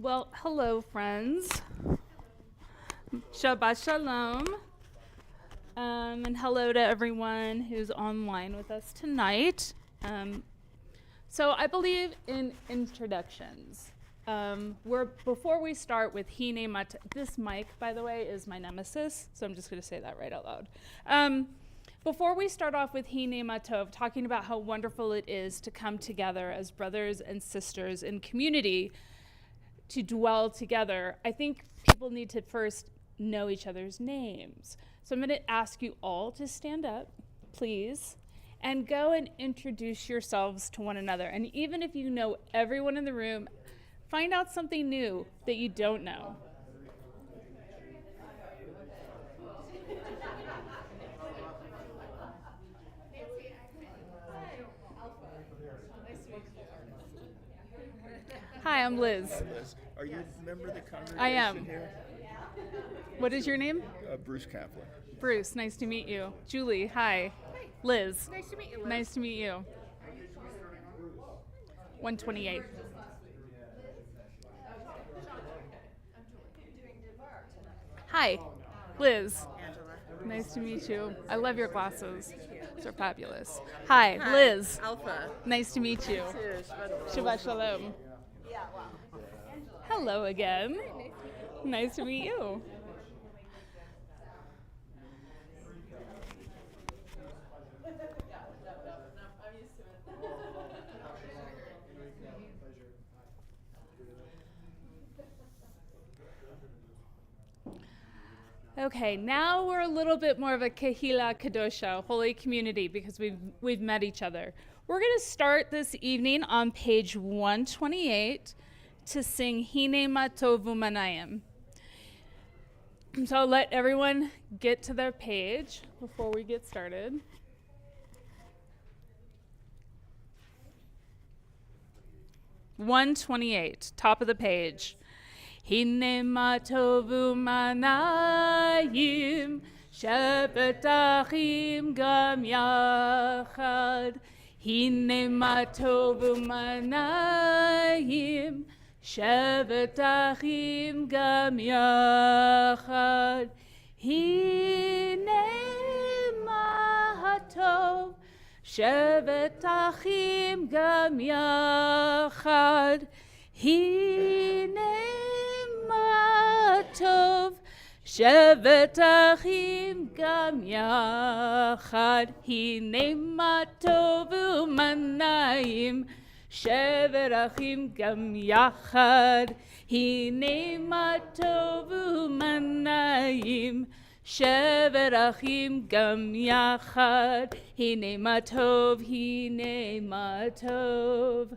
Well, hello, friends. Shabbat shalom. And hello to everyone who's online with us tonight. So I believe in introductions. Before we start with Hine Mat, this mic, by the way, is my nemesis, so I'm just going to say that right out loud. Before we start off with Hine Matov, talking about how wonderful it is to come together as brothers and sisters in community to dwell together, I think people need to first know each other's names. So I'm going to ask you all to stand up, please, and go and introduce yourselves to one another. And even if you know everyone in the room, find out something new that you don't know. Hi, I'm Liz. Hi, Liz. Are you a member of the congregation I am. here? What is your name? Bruce Kaplan. Bruce, nice to meet you. Julie, hi. Liz. Nice to meet you, Liz. Nice to meet you. 128. Hi, Liz. Angela. Nice to meet you. I love your glasses. They're fabulous. Hi, Hi, Liz. Alpha. Nice to meet you. Shabbat shalom. Hello again. Nice to meet you. Okay, now we're a little bit more of a Kehila Kadosha, holy community, because we've met each other. We're going to start this evening on page 128 to sing Hine Matovu Manayim. So I'll let everyone get to their page before we get started. (128), top of the page. Hine matovu manayim, Shabbat achim gam yachad. Hine matovu manayim, Shabbat achim gam yachad. Hine matov, Shabbat achim gam yachad. Hine matov, Shabbat achim gam yachad. Hine matov umanayim, Shabbat achim gam yachad. Hine matov umanayim, Shabbat achim gam yachad. Hine matov, hine matov.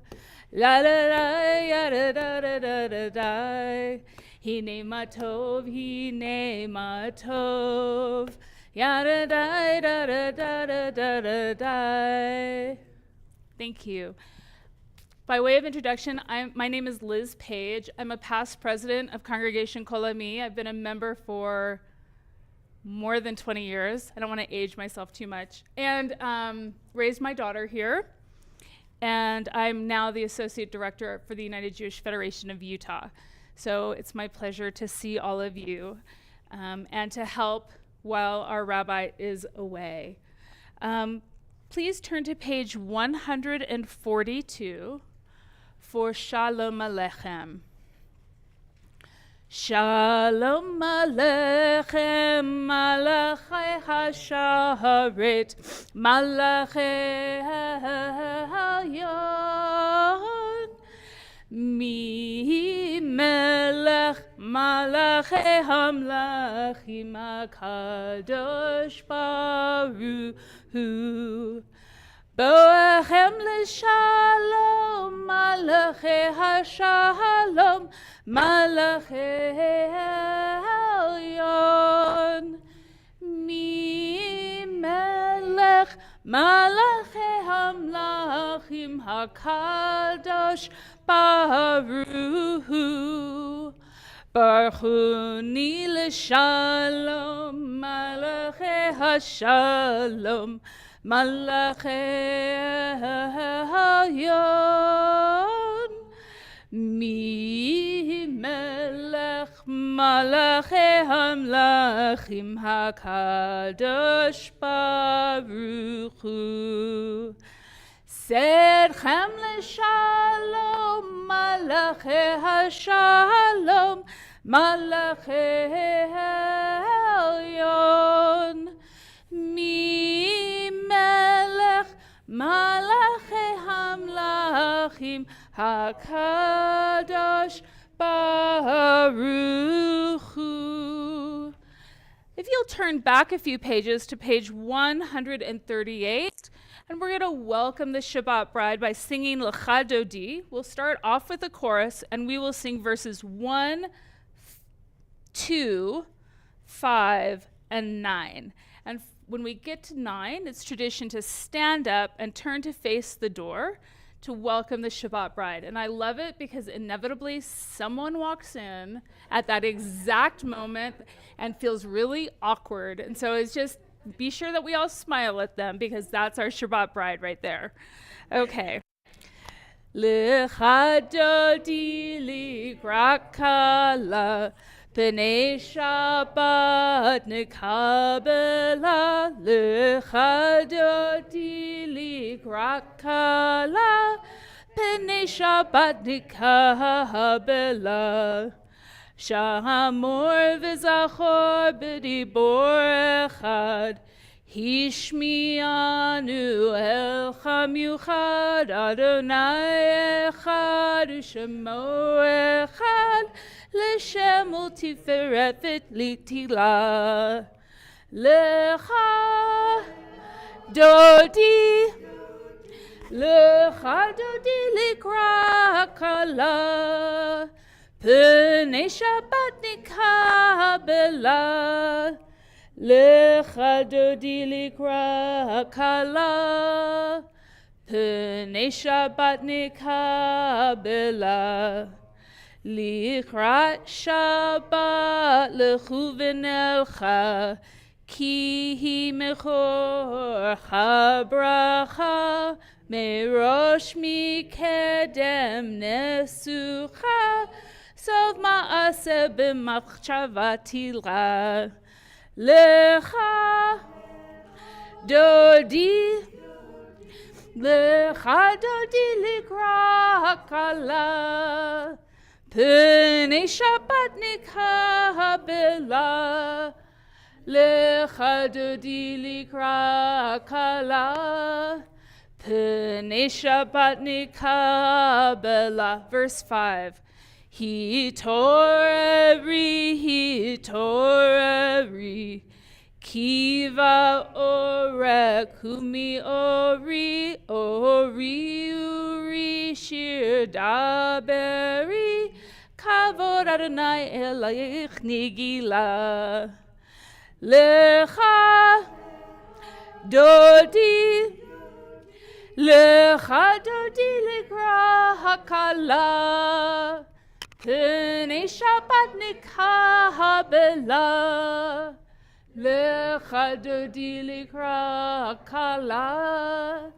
La la la ya da da da da da da. Hine matov, hine matov. Ya da da da da da da da da da. Thank you. By way of introduction, my name is Liz Page. I'm a past president of Congregation Kol Ami. I've been a member for more than 20 years. I don't want to age myself too much. And raised my daughter here. And I'm now the Associate Director for the United Jewish Federation of Utah. So it's my pleasure to see all of you and to help while our rabbi is away. Please turn to page 142 for Shalom Aleichem. Shalom Aleichem, Malachei HaSharet, Malachei HaYon, Mi Melech, Malachei HaMlachim HaKadosh Baruch Hu. Boachem l'shalom, Malachei HaShalom, Malachei HaElyon. Mi Melech, Malachei HaMlachim HaKadosh Baruch Hu. Baruchuni l'shalom, Malachei HaShalom, Malachei HaElyon. Mi Malachi Hamlachim HaKadosh Baruch Hu. Serchem l'shalom, Malachi HaShalom, Malachi Elyon. Mi melech Malachi Hamlachim HaKadosh Baruch Hu. If you'll turn back a few pages to page 138, and we're going to welcome the Shabbat bride by singing Lecha Dodi. We'll start off with the chorus, and we will sing verses 1, 2, 5, and 9. And when we get to 9, it's tradition to stand up and turn to face the door to welcome the Shabbat bride. And I love it because inevitably someone walks in at that exact moment and feels really awkward. And so it's just, be sure that we all smile at them because that's our Shabbat bride right there. Okay. Lecha dodi likrakala P'nei Shabbat nekabela Lecha dodi likrakala P'nei Shabbat nekabela Shamor v'zachor b'dibor echad Hishmianu elcha miuchad Adonai echad U'shemo echad L'shem u'tiferet v'tila Lecha dodi Lecha dodi likra kala P'nei Shabbat nikabela Lecha dodi likra kala P'nei Shabbat nikabela Likrat Shabbat lechu v'nelcha Ki hi mechorcha bracha Merosh mikedem nesucha Sov ma'aseh b'machshavatila Lecha dodi Lecha dodi likra kala P'nei Shabbat nikabela Lecha dodi likra kala P'nei Shabbat nikabela. Verse 5. Hi toreri Kiva ore kumi ori uri shir daberi Kavod Adonai elayich nigila Lecha dodi Lecha dodi likra hakala P'nei Shabbat nikabela Lecha dodi likra kala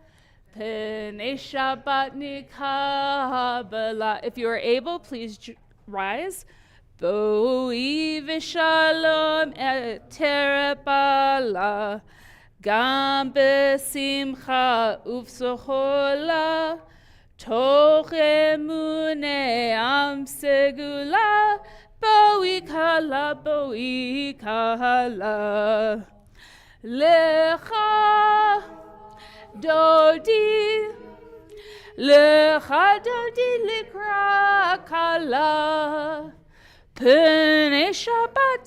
P'nei Shabbat nikabela. If you are able, please rise. Bo'ii v'shalom eterepala Gam besimcha ufsochola Toch emunei am segula Bo'ii kala Lecha dodi Lecha dodi likra kala P'nei Shabbat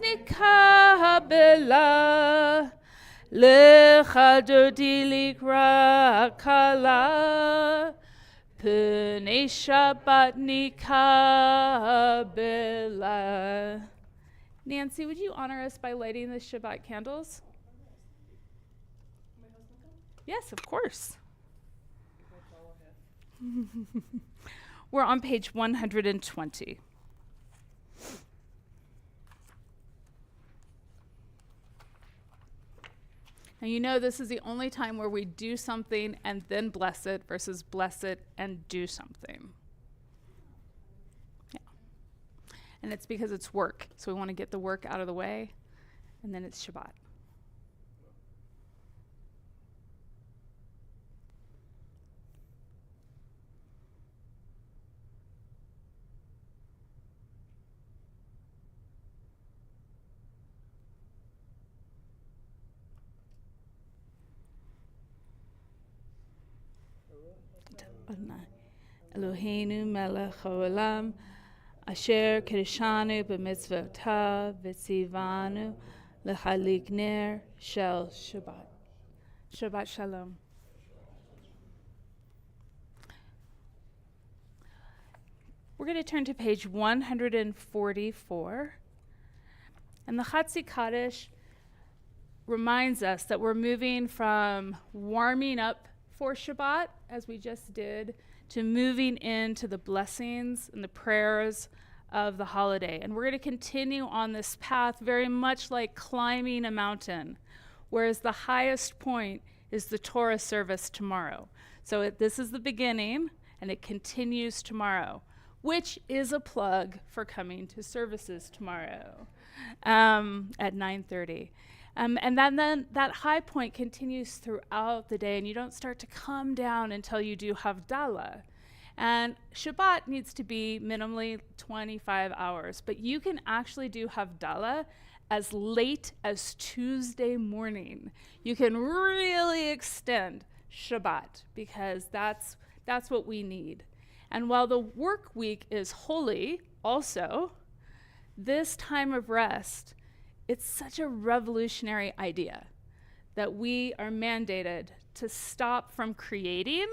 nikabela Lecha dodi likra kala P'nei Shabbat nikabela. Nancy, would you honor us by lighting the Shabbat candles? Yes, of course. We're on page 120. Now, you know this is the only time where we do something and then bless it versus bless it and do something. Yeah. And And it's because it's work. So we want to get the work out of the way. And then it's Shabbat. Eloheinu melech haolam, asher kedeshanu b'mitzvotav v'tzivanu l'chalik ner shel Shabbat. Shabbat shalom. We're going to turn to page 144. And the Chatzi Kaddish reminds us that we're moving from warming up for Shabbat, as we just did, to moving into the blessings and the prayers of the holiday. And we're going to continue on this path very much like climbing a mountain, whereas the highest point is the Torah service tomorrow. So this is the beginning, and it continues tomorrow, which is a plug for coming to services tomorrow at 9:30. And then that high point continues throughout the day, and you don't start to come down until you do Havdalah. And Shabbat needs to be minimally 25 hours, but you can actually do Havdalah as late as Tuesday morning. You can really extend Shabbat because that's what we need. And while the work week is holy also, this time of rest, it's such a revolutionary idea that we are mandated to stop from creating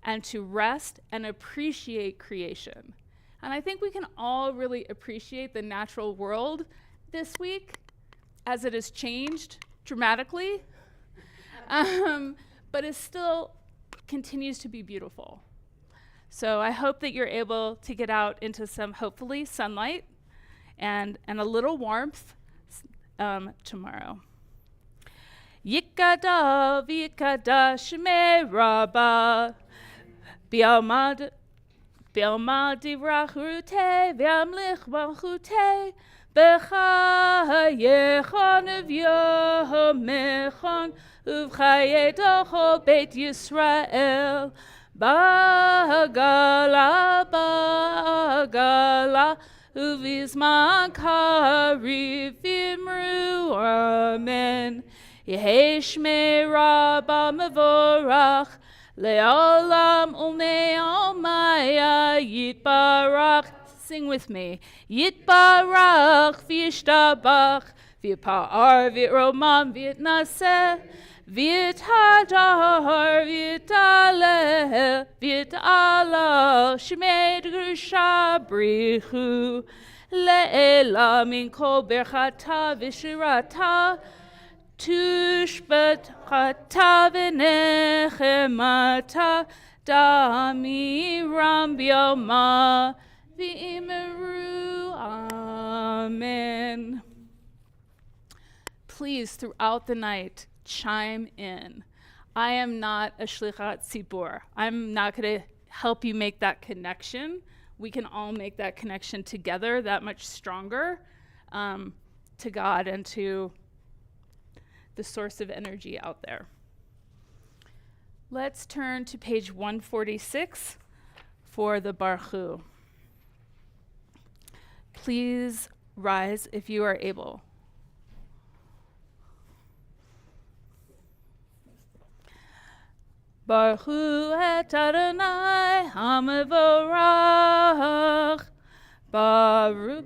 and to rest and appreciate creation. And I think we can all really appreciate the natural world this week as it has changed dramatically, but it still continues to be beautiful. So I hope that you're able to get out into some, hopefully, sunlight and a little warmth tomorrow. Yikada v'yikada shmei rabba Bialma divrachute v'amlich malchute b'chayechon v'yomechon uv'chayedocho Beit Yisrael Ba'agala uv'izman kariv v'imru amen. Yehei shmei rabba mevorach Le'olam u'me'omaya yitbarach. Sing with me. Yitbarach v'yishtabach v'yipa'ar v'yiromam v'yitnaseh v'yithadar v'yitaleh v'yitala shmei drusha brichu le'ela min kol berchata v'shirata Tushbat chata v'nechemata damiram b'yoma v'imeru. Amen. Please, throughout the night, chime in. I am not a shlichat tzibur. I'm not going to help you make that connection. We can all make that connection together that much stronger to God and to the source of energy out there. Let's turn to page 146 for the Baruch. Please rise if you are able. Baruch et Adonai ha'mevorach. Baruch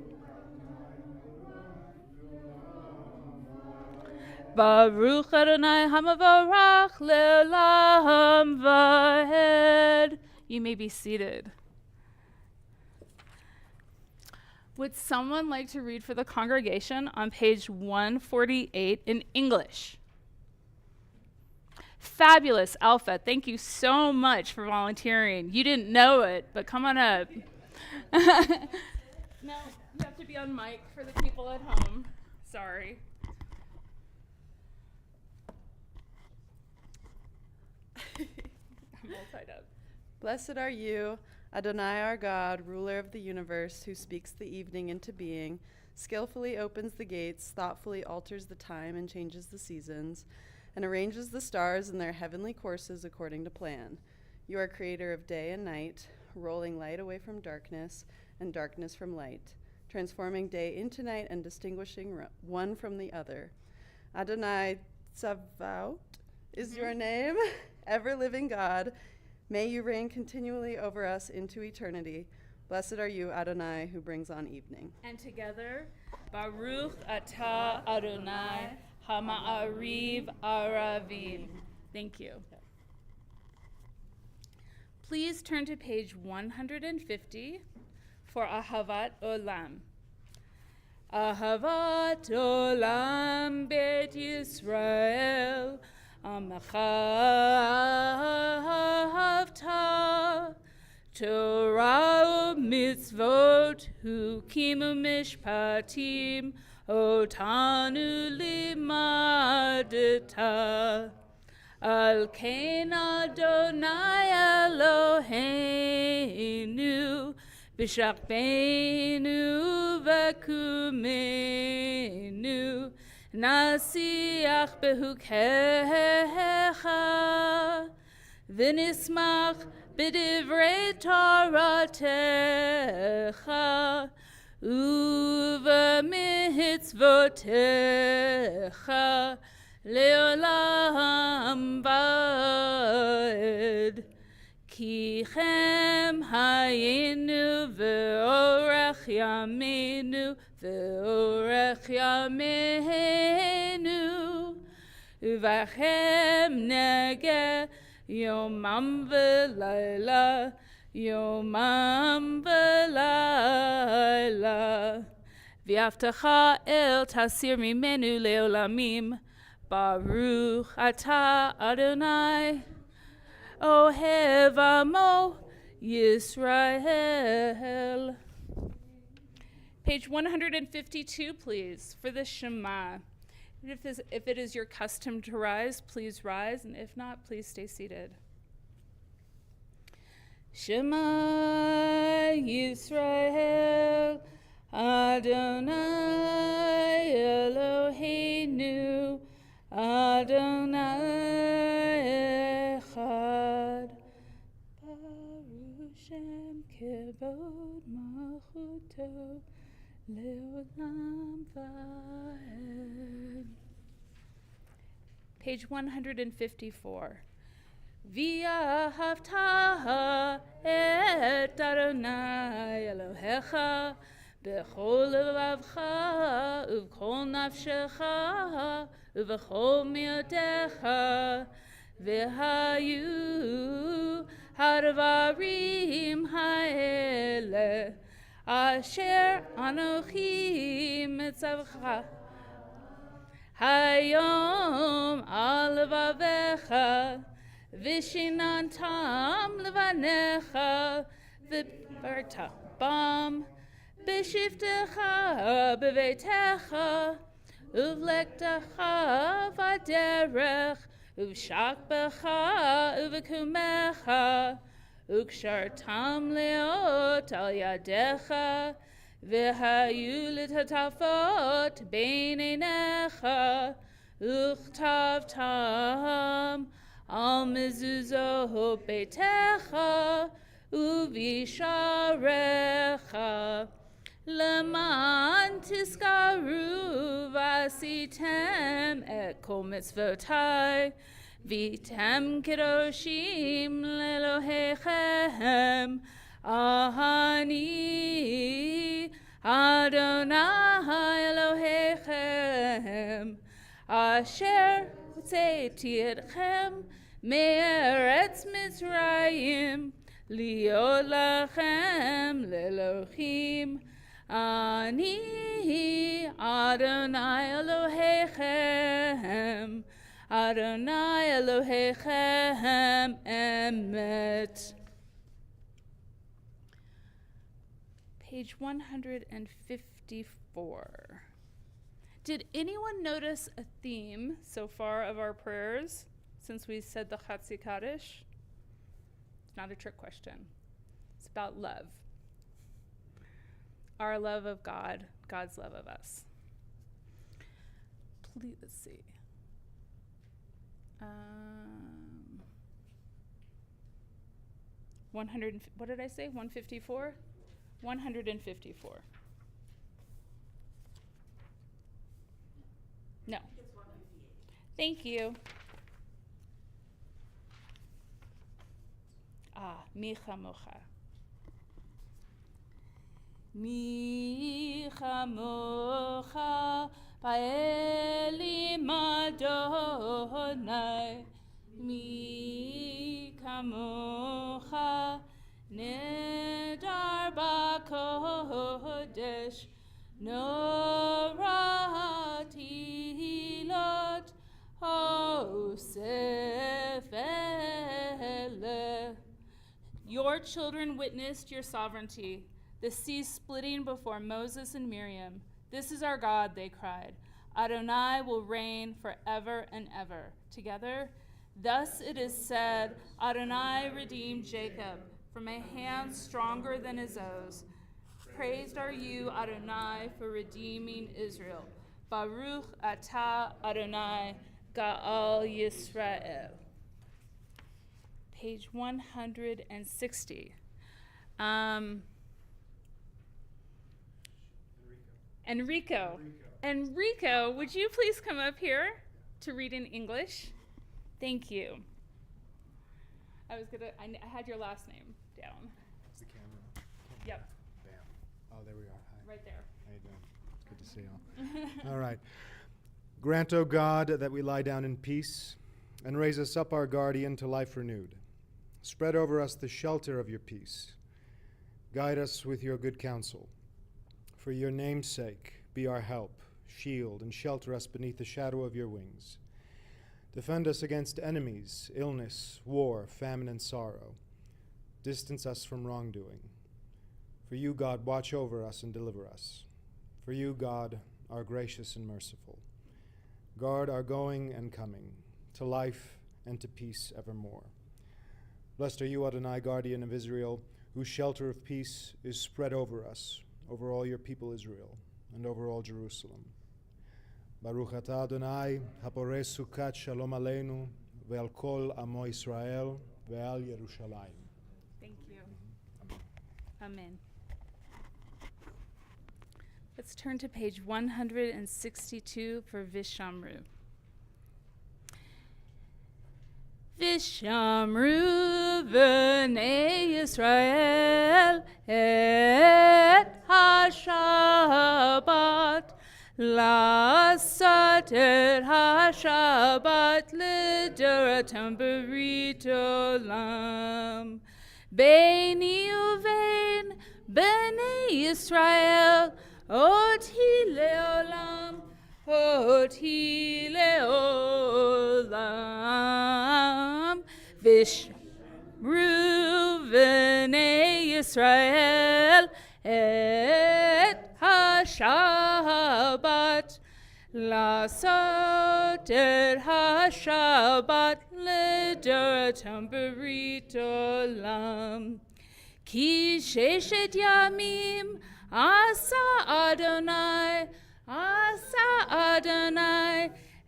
Adonai ha'mevorach le'olam va'ed. You may be seated. Would someone like to read for the congregation on page 148 in English? Fabulous, Alpha. Thank you so much for volunteering. You didn't know it, but come on up. No, you have to be on mic for the people at home. Sorry. I'm all tied up. Blessed are you, Adonai our God, ruler of the universe, who speaks the evening into being, skillfully opens the gates, thoughtfully alters the time and changes the seasons, and arranges the stars in their heavenly courses according to plan. You are creator of day and night, rolling light away from darkness and darkness from light, transforming day into night and distinguishing one from the other. Adonai Tzavaot is your name, ever-living God. May you reign continually over us into eternity. Blessed are you, Adonai, who brings on evening. And together, Baruch Atah Adonai Hama'ariv Aravim. Thank you. Please turn to page 150 for Ahavat Olam. Ahavat Olam Bet Yisrael Amecha Ahavta Torah Mitzvot Hukimu Mishpatim Otanu Limadeta Al Kain Adonai Eloheinu B'shachbeinu v'kumenu Nasiach behukecha V'nismach b'divrei Toratecha Uv'mitzvotecha Le'olam va'ed Ki chem hayinu ve'orech yaminu ve'orech yameinu uvachem nege yomam v'layla yomam v'layla v'yavtecha el tasir mimenu le'olamim Baruch atah Adonai Ohev Amo Yisrael. Page 152, please, for the Shema. If it is your custom to rise, please rise, and if not, please stay seated. Shema Yisrael Adonai Eloheinu Adonai Echad Baruch Shem Kevod Malchuto Leolam Vaed. Page 154. V'ahavta et Adonai Elohecha b'chol levavcha uv'chol nafshecha uv'chol miyotecha v'hayu hadvarim ha'ele asher anochi mitzavcha hayom al levavecha v'shinantam levanecha v'barta bam B'shivtecha b'veitecha uv'lektecha v'derech uv'shakbecha uv'kumecha ukshartam leot al yadecha v'hayu l'tatafot bein einecha uchtavtam al mezuzot beitecha uvisharecha Leman tiskaru vasitem et kol mitzvotai vitem kedoshim lelohechem ahani Adonai Elohechem asher hotzeiti etchem me'eretz Mitzrayim liot lachem lelohim Ani Adonai Elohechem Adonai Elohechem Emet. Page 154. Did anyone notice a theme so far of our prayers since we said the Chatzi Kaddish? It's not a trick question. It's about love. Our love of God, God's love of us. Please, let's see. 100, what did I say? 154? 154. No. It's 158. Thank you. Mi chamocha. Mi chamocha ba'elim Adonai. Mi kamocha nedar b'kodesh norati lot osef ele. Your children witnessed your sovereignty, the sea splitting before Moses and Miriam. This is our God, they cried. Adonai will reign forever and ever. Together, thus it is said, Adonai redeemed Jacob from a hand stronger than his oaths. Praised are you, Adonai, for redeeming Israel. Baruch atah Adonai, Ga'al Yisrael. Page 160. Enrico, would you please come up here to read in English? Thank you. I had your last name down. Is the camera? Yep, Bam. Oh, there we are. Hi. right there. How you doing? It's good to see you all. All right. Grant, O God, that we lie down in peace, and raise us up, our guardian, to life renewed. Spread over us the shelter of your peace. Guide us with your good counsel. For your name's sake, be our help, shield, and shelter us beneath the shadow of your wings. Defend us against enemies, illness, war, famine, and sorrow. Distance us from wrongdoing. For you, God, watch over us and deliver us. For you, God, are gracious and merciful. Guard our going and coming, to life and to peace evermore. Blessed are you, Adonai, guardian of Israel, whose shelter of peace is spread over us, over all your people Israel, and over all Jerusalem. Baruch atah Adonai, haporeh sukat shalom aleinu, ve'al kol amo Yisrael, ve'al Yerushalayim. Thank you. Amen. Let's turn to page 162 for Vishamru. Vishamru v'nei Yisrael et ha-Shabbat Lasat et ha-Shabbat l'doratam berit olam Beini uvein b'nei Yisrael Oti leolam Oti leolam Vishru v'nei Yisrael et ha-Shabbat Lasot et ha-Shabbat l'doratam berit olam Ki sheshet yamim Asa Adonai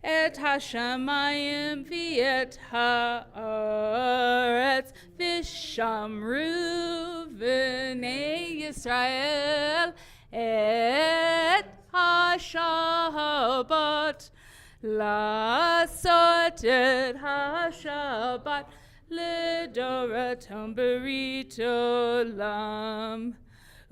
et hashamayim v'et haaretz v'shamru v'nei Yisrael et ha-Shabbat Lasot et ha-Shabbat l'doratam berit olam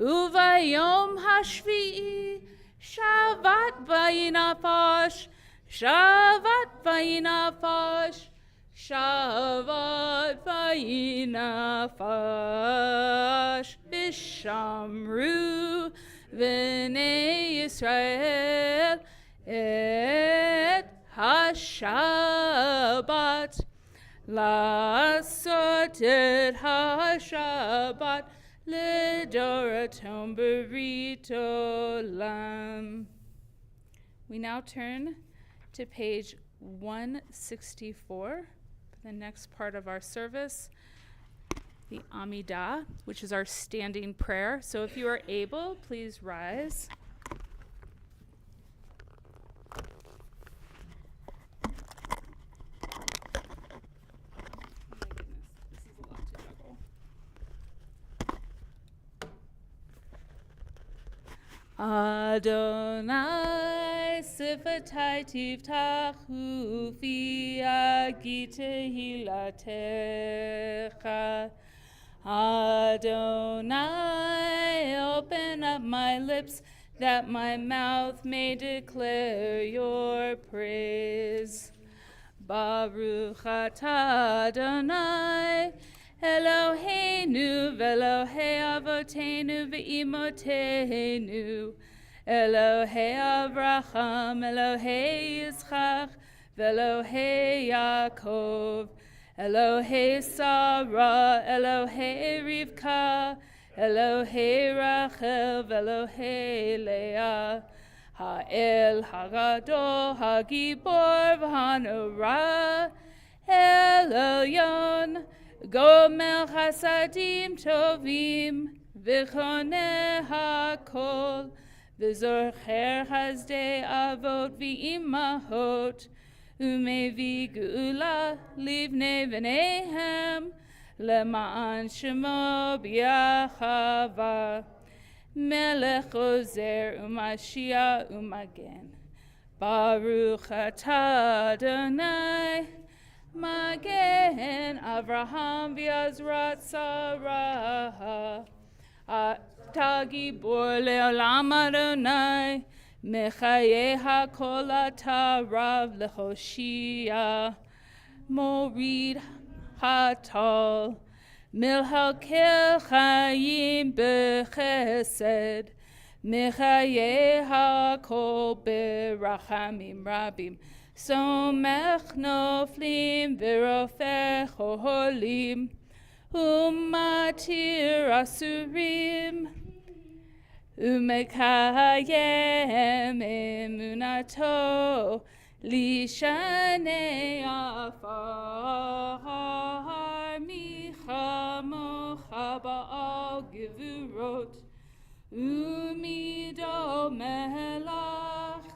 Uvayom hashvi'i Shabbat vayinafash Shabbat vayinafash Shabbat vayinafash Vishamru v'nei Yisrael et ha-Shabbat Lasot et ha-Shabbat l'doratam berit olam. We now turn to page 164 for the next part of our service. the Amidah, which is our standing prayer. So if you are able, please rise. Adonai sifatai tivtachu fi agite hilatecha. Adonai, open up my lips that my mouth may declare your praise. Baruch atah Adonai, Eloheinu ve'Elohei avotenu ve'imotenu, Elohei Avraham, Elohei Yitzchak, ve'Elohei Yaakov, Elohei Sarah, Elohei Rivka, Elohei Rachel, ve'Elohei Leah, Ha'el Hagadol, Hagibor v'Hanora, El Elyon, Gomel Chasadim Tovim, V'choneh HaKol, V'zorcher Chazdei Avot V'imahot, Umevi Geula Livnei V'neihem, Lema'an Shemo B'yachava, Melech Ozer U'Mashiach U'Magen. Baruch atah Adonai, Magen Avraham v'Azrat Sarah. Atah Gibor le'olam Adonai, Mechaye HaKol atah Rav leChoshia. Morid Hatal, Milhalkel Chaim b'Chesed, Mechaye HaKol b'Rachamim Rabim. Somech noflim v'rofech oholim, umatir asurim, umekayem emunato, lishanei afar, michamocha ba'al gevurot, umido melach,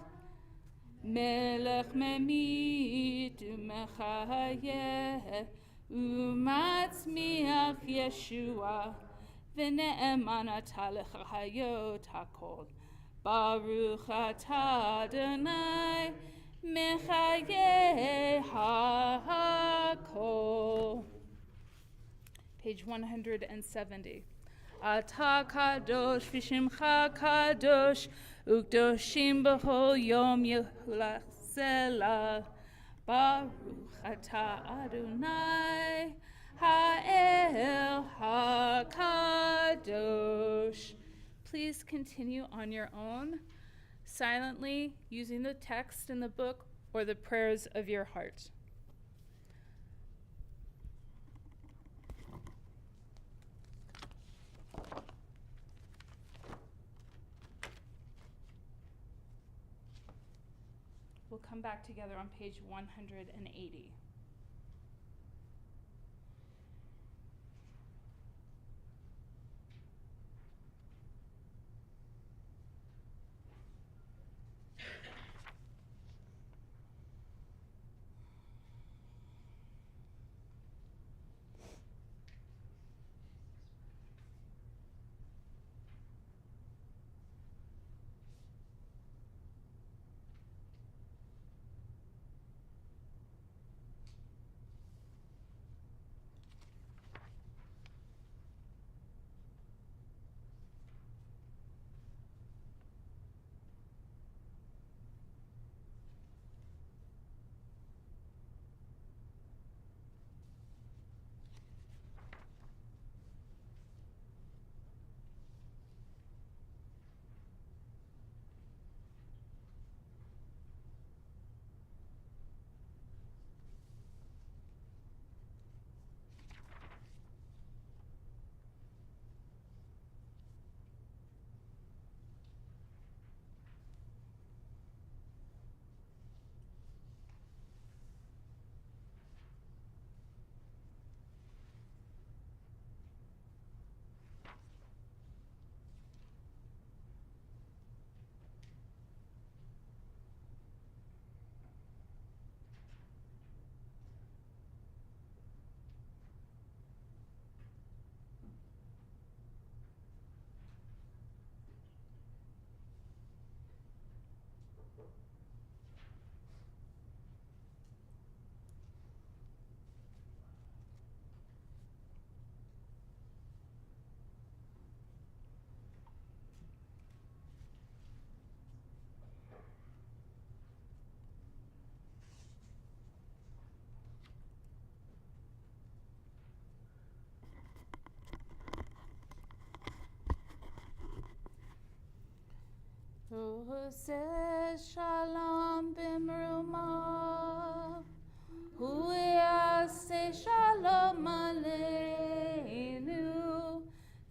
Melech memit umechayeh umatzmiach Yeshua v'ne'eman atah lechayot hakol. Baruch atah Adonai mechayeh hakol. Page 170. Atah kadosh v'shimcha kadosh, ukdoshim b'chol yom yehulach. Baruch atah Adonai ha'el hakadosh. Please continue on your own, silently using the text in the book or the prayers of your heart. We'll come back together on page 180. Hoseh shalom b'merumav, hu yaseh shalom aleinu,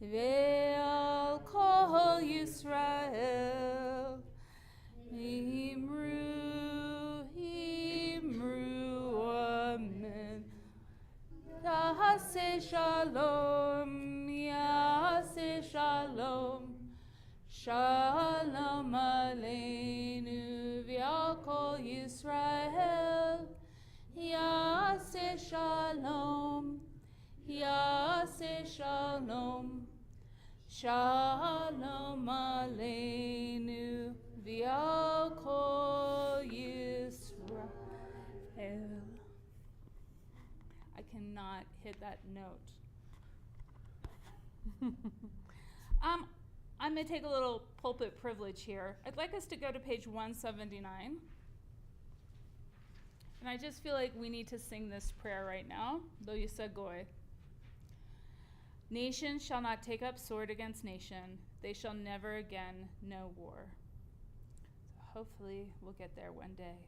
ve'al kol Yisrael. Himru, amen. Yaseh shalom, shalom aleinu, v'al kol Yisrael. Yaseh shalom, shalom aleinu, v'al kol Yisrael. I cannot hit that note. I'm going to take a little pulpit privilege here. I'd like us to go to page 179. And I just feel like we need to sing this prayer right now. Lo yisagoy. Nation shall not take up sword against nation. They shall never again know war. So hopefully we'll get there one day.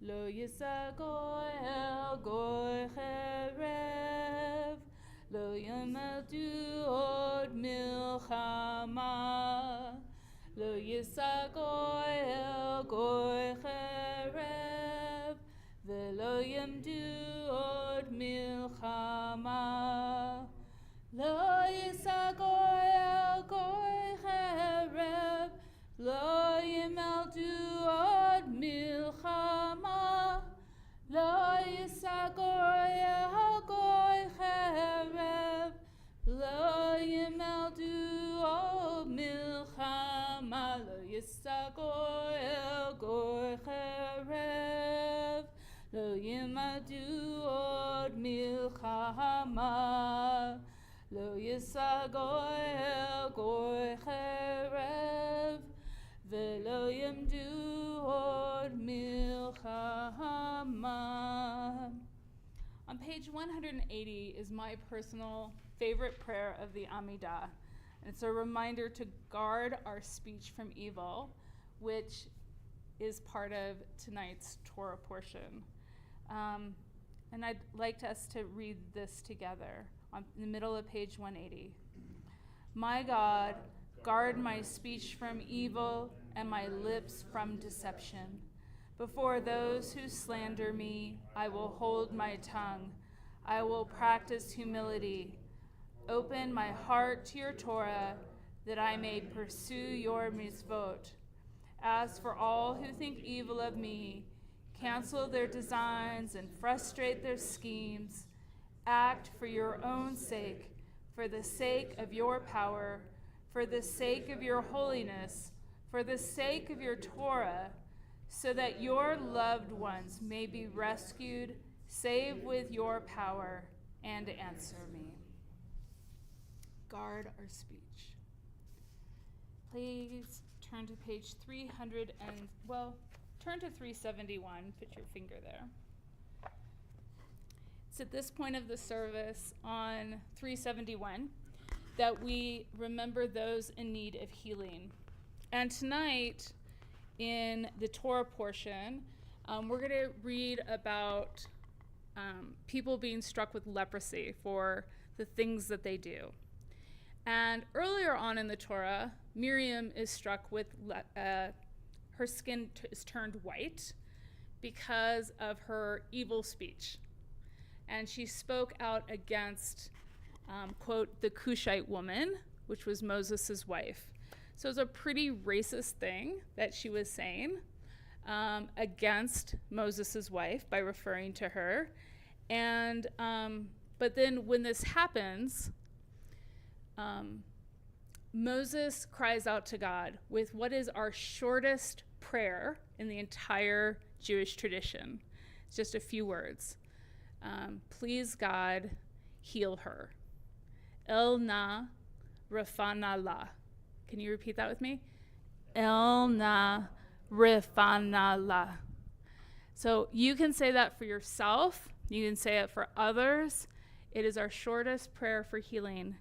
Lo yisagoy el goy cherev. Lo yamadu od milchama. Lo yisagoy el goy cherev. Velo yamdu od milchama. Lo yisagoy el goy cherev. Lo yamaldu od milchama. Lo yisagoy el goy cherev. Lo yamaldu od milchama. Lo yisagoy el goy cherev. Lo yimadu od milchama. Lo yisagoy el goy cherev. Velo yimdu od milchama. On page 180 is my personal favorite prayer of the Amidah. And it's a reminder to guard our speech from evil, which is part of tonight's Torah portion. And I'd like us to read this together in the middle of page 180. My God, guard my speech from evil and my lips from deception. Before those who slander me, I will hold my tongue. I will practice humility. Open my heart to your Torah, that I may pursue your mitzvot. As for all who think evil of me, cancel their designs and frustrate their schemes. Act for your own sake, for the sake of your power, for the sake of your holiness, for the sake of your Torah, so that your loved ones may be rescued. Save with your power and answer me. Guard our speech. Please turn to page 371. Put your finger there. It's at this point of the service on 371 that we remember those in need of healing. And tonight, in the Torah portion, we're going to read about people being struck with leprosy for the things that they do. And earlier on in the Torah, Miriam is struck with her skin is turned white because of her evil speech. And she spoke out against, quote, the Cushite woman, which was Moses' wife. So it's a pretty racist thing that she was saying against Moses' wife by referring to her. And but then when this happens, Moses cries out to God with what is our shortest prayer in the entire Jewish tradition. It's just a few words. Please, God, heal her. El na rafana la. Can you repeat that with me? El na rafana la. So you can say that for yourself. You can say it for others. It is our shortest prayer for healing.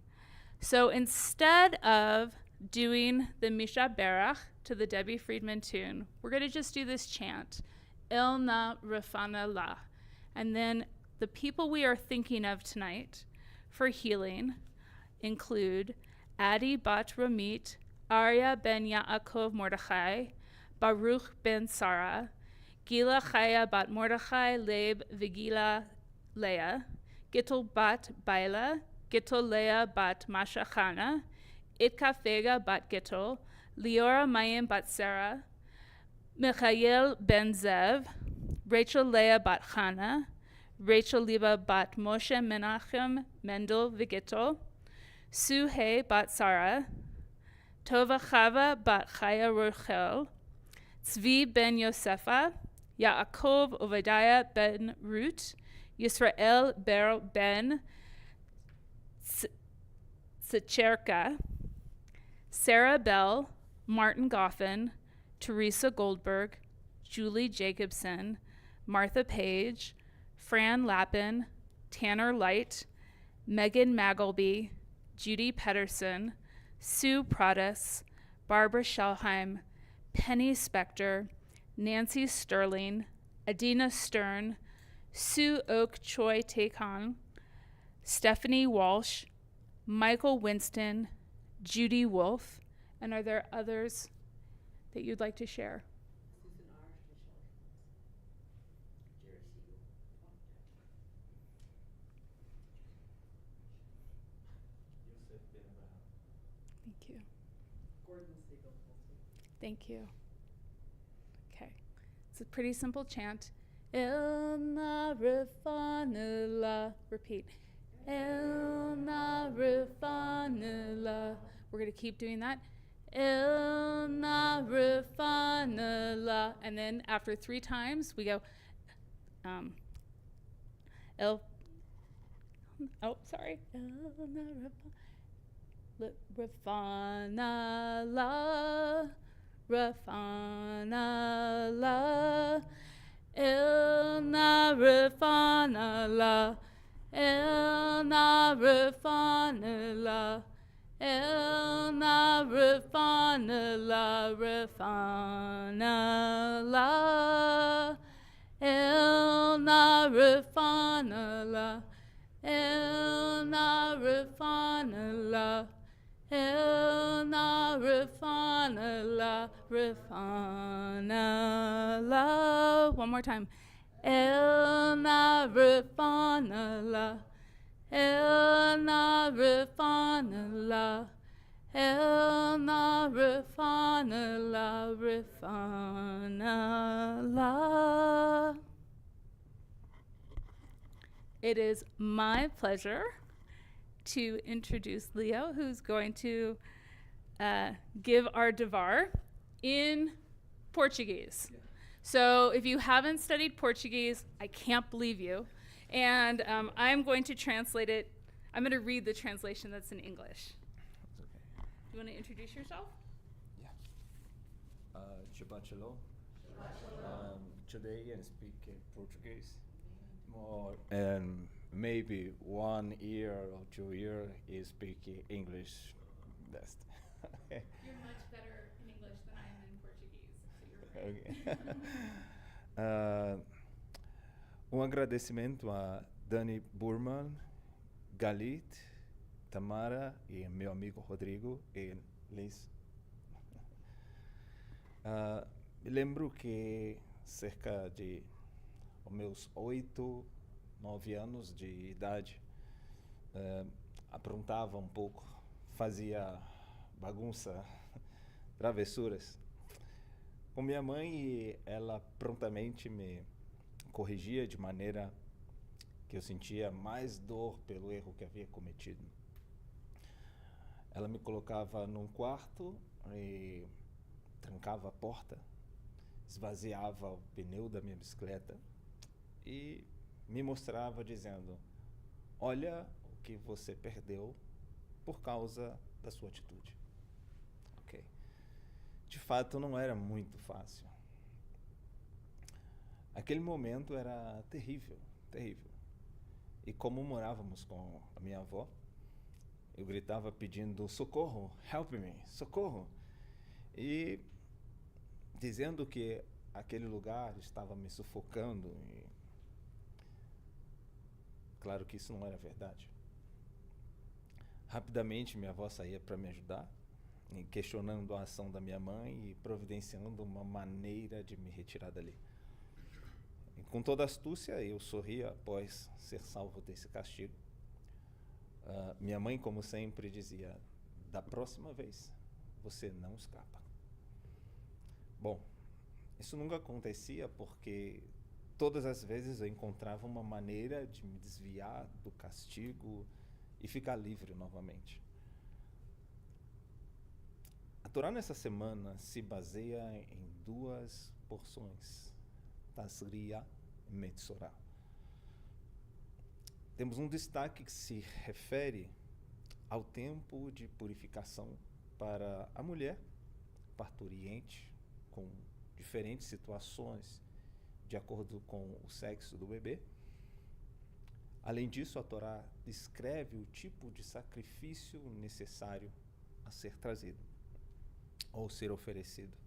So instead of doing the Misha Berach to the Debbie Friedman tune, we're going to just do this chant, El Na Rafana La. And then the people we are thinking of tonight for healing include Adi Bat Ramit, Arya ben Yaakov Mordechai, Baruch ben Sarah, Gila Chaya bat Mordechai, Leib Vigila Leah, Gittel bat Baila, Gittel Leah bat Mashachana, Itka Fega bat Gittel, Leora Mayim bat Sarah, Michael ben Zev, Rachel Leah bat Chana, Rachel Liba bat Moshe Menachem Mendel Vigittel, Suhe bat Sarah, Tova Chava bat Chaya Rochel, Tzvi ben Yosefa, Yaakov Ovadiah ben Rut, Yisrael ber ben Secherka, Sarah Bell, Martin Goffin, Teresa Goldberg, Julie Jacobson, Martha Page, Fran Lappin, Tanner Light, Megan Magleby, Judy Pedersen, Sue Pradas, Barbara Schelheim, Penny Spector, Nancy Sterling, Adina Stern, Sue Oak Choi Taekon, Stephanie Walsh, Michael Winston, Judy Wolf, and are there others that you'd like to share? Thank you. Thank you. Okay. It's a pretty simple chant. El na refanela. Repeat. El na refanela. We're going to keep doing that. El na refanela. And then after 3 times, we go, El, oh, sorry. El na Rafana la, Rafana la, El na Rafana la, El na Rafana la, El na Rafana la, Rafana la, El na Rafana la, El na Rafana la, El na Rafana la, Rafana la. One more time. El na Rafana la, El na Rafana la, El na Rafana la, Rafana la. It is my pleasure to introduce Leo, who's going to give our Devar in Portuguese. Yeah. So if you haven't studied Portuguese, I can't believe you. And I'm going to translate it. I'm going to read the translation that's in English. Okay. You want to introduce yourself? Yeah. Shabbat Shalom. Today I speak Portuguese. More and maybe 1 year or 2 years is speak English best. You're much better in English than I am in Portuguese, so you're right. Okay. Agradecimento a Dani Burman, Galit, Tamara e meu amigo Rodrigo e Liz. Me lembro que cerca de os meus 8, 9 anos de idade, aprontava um pouco, fazia bagunça, travessuras. Com minha mãe, ela prontamente me corrigia de maneira que eu sentia mais dor pelo erro que havia cometido. Ela me colocava num quarto e trancava a porta, esvaziava o pneu da minha bicicleta e me mostrava dizendo: olha o que você perdeu por causa da sua atitude. Ok. De fato, não era muito fácil. Aquele momento era terrível, terrível. E como morávamos com a minha avó, Eu gritava pedindo socorro, help me, socorro. E dizendo que aquele lugar estava me sufocando. E claro que isso não era verdade. Rapidamente minha avó saía para me ajudar, questionando a ação da minha mãe e providenciando uma maneira de me retirar dali. E com toda astúcia, eu sorria após ser salvo desse castigo. Minha mãe, como sempre, dizia: da próxima vez, você não escapa. Bom, isso nunca acontecia porque todas as vezes eu encontrava uma maneira de me desviar do castigo e ficar livre novamente. A Torá nessa semana se baseia em duas porções, Tazria e Metzorah. Temos um destaque que se refere ao tempo de purificação para a mulher parturiente, com diferentes situações de acordo com o sexo do bebê. Além disso, a Torá descreve o tipo de sacrifício necessário a ser trazido ou ser oferecido.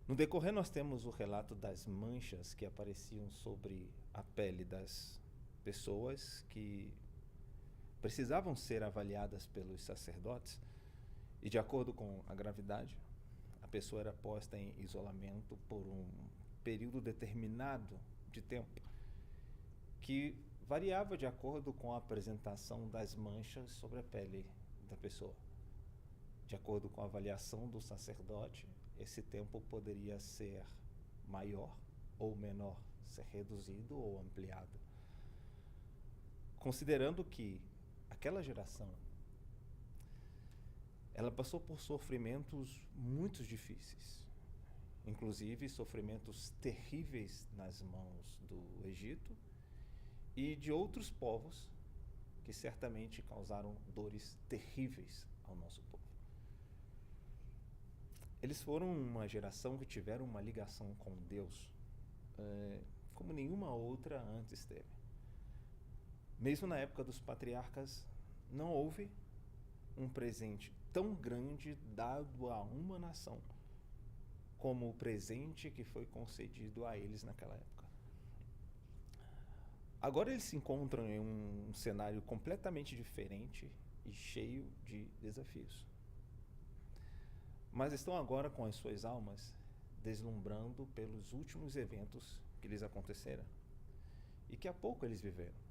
No decorrer, nós temos o relato das manchas que apareciam sobre a pele das pessoas que precisavam ser avaliadas pelos sacerdotes, e de acordo com a gravidade, a pessoa era posta em isolamento por um período determinado de tempo, que variava de acordo com a apresentação das manchas sobre a pele da pessoa. De acordo com a avaliação do sacerdote, esse tempo poderia ser maior ou menor, ser reduzido ou ampliado. Considerando que aquela geração, ela passou por sofrimentos muito difíceis, inclusive sofrimentos terríveis nas mãos do Egito e de outros povos que certamente causaram dores terríveis ao nosso povo. Eles foram uma geração que tiveram uma ligação com Deus como nenhuma outra antes teve. Mesmo na época dos patriarcas, não houve um presente tão grande dado a uma nação como o presente que foi concedido a eles naquela época. Agora eles se encontram em um cenário completamente diferente e cheio de desafios. Mas estão agora com as suas almas deslumbrando pelos últimos eventos que lhes aconteceram e que há pouco eles viveram.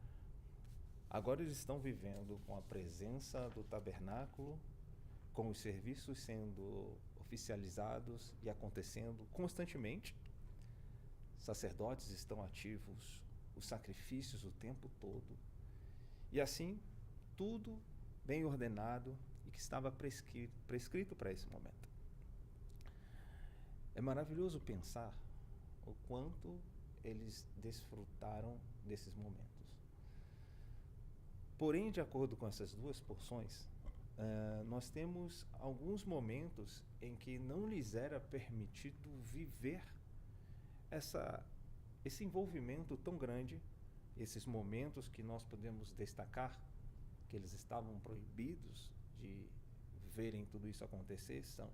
Agora eles estão vivendo com a presença do tabernáculo, com os serviços sendo oficializados e acontecendo constantemente. Sacerdotes estão ativos, os sacrifícios o tempo todo. E assim, tudo bem ordenado e que estava prescrito para esse momento. É maravilhoso pensar o quanto eles desfrutaram desses momentos. Porém, de acordo com essas duas porções, nós temos alguns momentos em que não lhes era permitido viver esse envolvimento tão grande, esses momentos que nós podemos destacar, que eles estavam proibidos de verem tudo isso acontecer, são,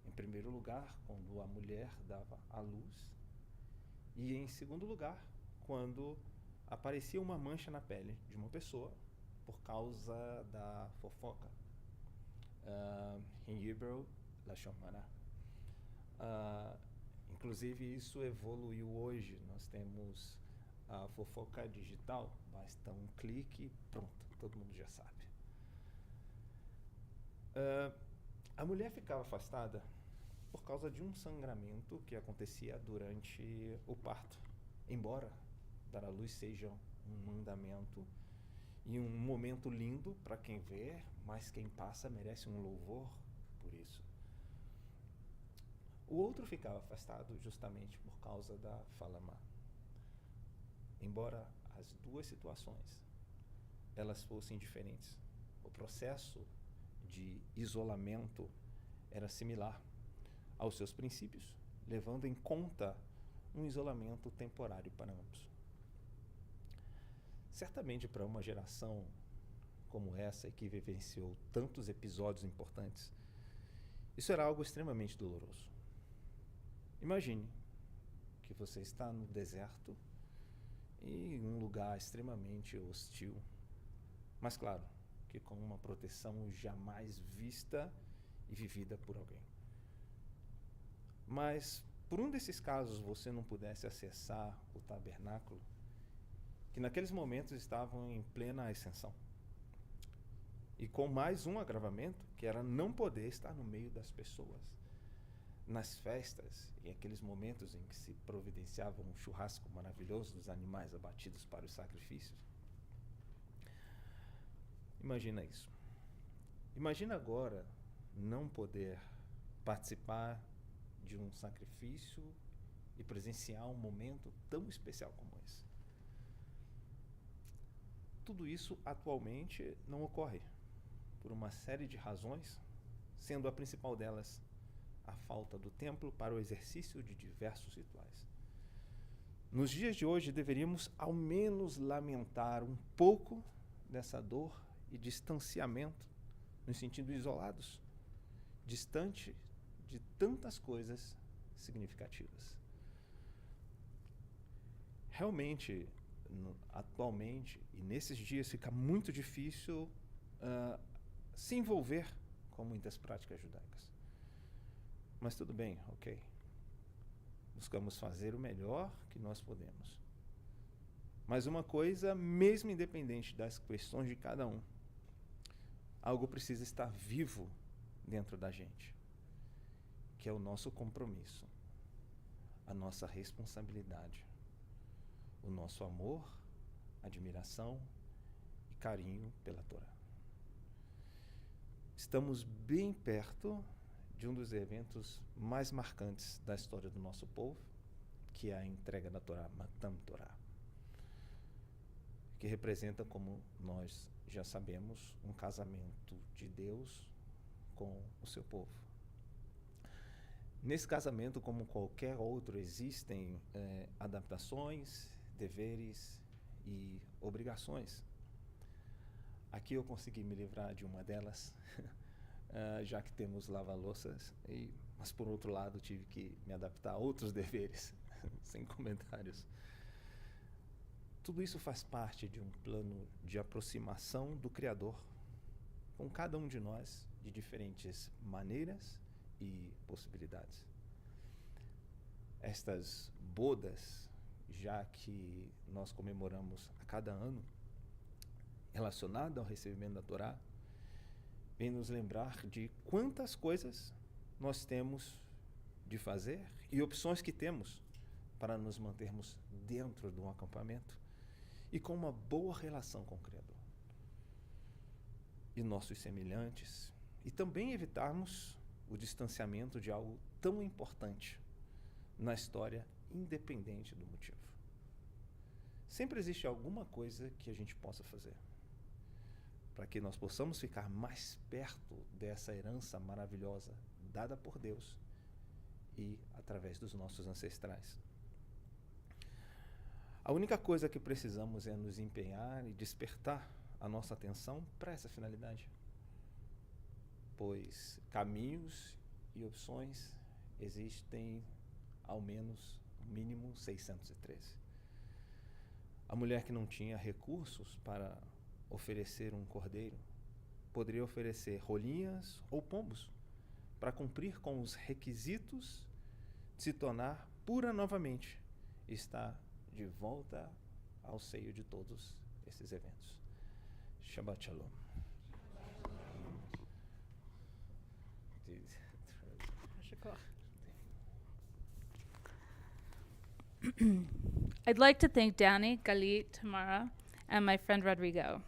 em primeiro lugar, quando a mulher dava à luz, e em segundo lugar, quando aparecia uma mancha na pele de uma pessoa por causa da fofoca. Em Hebrew, Lashon Hara. Inclusive, isso evoluiu hoje. Nós temos a fofoca digital, basta um clique e pronto, todo mundo já sabe. A mulher ficava afastada por causa de um sangramento que acontecia durante o parto, embora dar à luz seja um mandamento e um momento lindo para quem vê, mas quem passa merece um louvor por isso. O outro ficava afastado justamente por causa da fala má. Embora as duas situações elas fossem diferentes, o processo de isolamento era similar aos seus princípios, levando em conta um isolamento temporário para ambos. Certamente para uma geração como essa e que vivenciou tantos episódios importantes, isso era algo extremamente doloroso. Imagine que você está no deserto e em um lugar extremamente hostil, mas claro, que com uma proteção jamais vista e vivida por alguém. Mas, por um desses casos, você não pudesse acessar o tabernáculo, que naqueles momentos estavam em plena ascensão. E com mais um agravamento, que era não poder estar no meio das pessoas, nas festas, em aqueles momentos em que se providenciava um churrasco maravilhoso dos animais abatidos para os sacrifícios. Imagina isso. Imagina agora não poder participar de um sacrifício e presenciar um momento tão especial como esse. Tudo isso atualmente não ocorre por uma série de razões, sendo a principal delas a falta do templo para o exercício de diversos rituais. Nos dias de hoje deveríamos ao menos lamentar um pouco dessa dor e distanciamento, no sentido isolados, distante de tantas coisas significativas. Realmente, atualmente e nesses dias fica muito difícil se envolver com muitas práticas judaicas. Mas tudo bem, ok. Buscamos fazer o melhor que nós podemos. Mas uma coisa, mesmo independente das questões de cada um, algo precisa estar vivo dentro da gente, que é o nosso compromisso, a nossa responsabilidade, o nosso amor, admiração e carinho pela Torá. Estamos bem perto de um dos eventos mais marcantes da história do nosso povo, que é a entrega da Torá, Matan Torá, que representa, como nós já sabemos, um casamento de Deus com o seu povo. Nesse casamento, como qualquer outro, existem adaptações, deveres e obrigações. Aqui eu consegui me livrar de uma delas, já que temos lava-louças, mas por outro lado tive que me adaptar a outros deveres, sem comentários. Tudo isso faz parte de um plano de aproximação do Criador com cada um de nós de diferentes maneiras e possibilidades. Estas bodas, já que nós comemoramos a cada ano, relacionada ao recebimento da Torá, vem nos lembrar de quantas coisas nós temos de fazer e opções que temos para nos mantermos dentro de um acampamento e com uma boa relação com o Criador e nossos semelhantes, e também evitarmos o distanciamento de algo tão importante na história, independente do motivo. Sempre existe alguma coisa que a gente possa fazer para que nós possamos ficar mais perto dessa herança maravilhosa dada por Deus e através dos nossos ancestrais. A única coisa que precisamos é nos empenhar e despertar a nossa atenção para essa finalidade, pois caminhos e opções existem ao menos, no mínimo, 613. A mulher que não tinha recursos para oferecer um cordeiro poderia oferecer rolinhas ou pombos para cumprir com os requisitos de se tornar pura novamente e estar de volta ao seio de todos esses eventos. Shabbat Shalom. I'd like to thank Danny, Galit, Tamara, and my friend Rodrigo.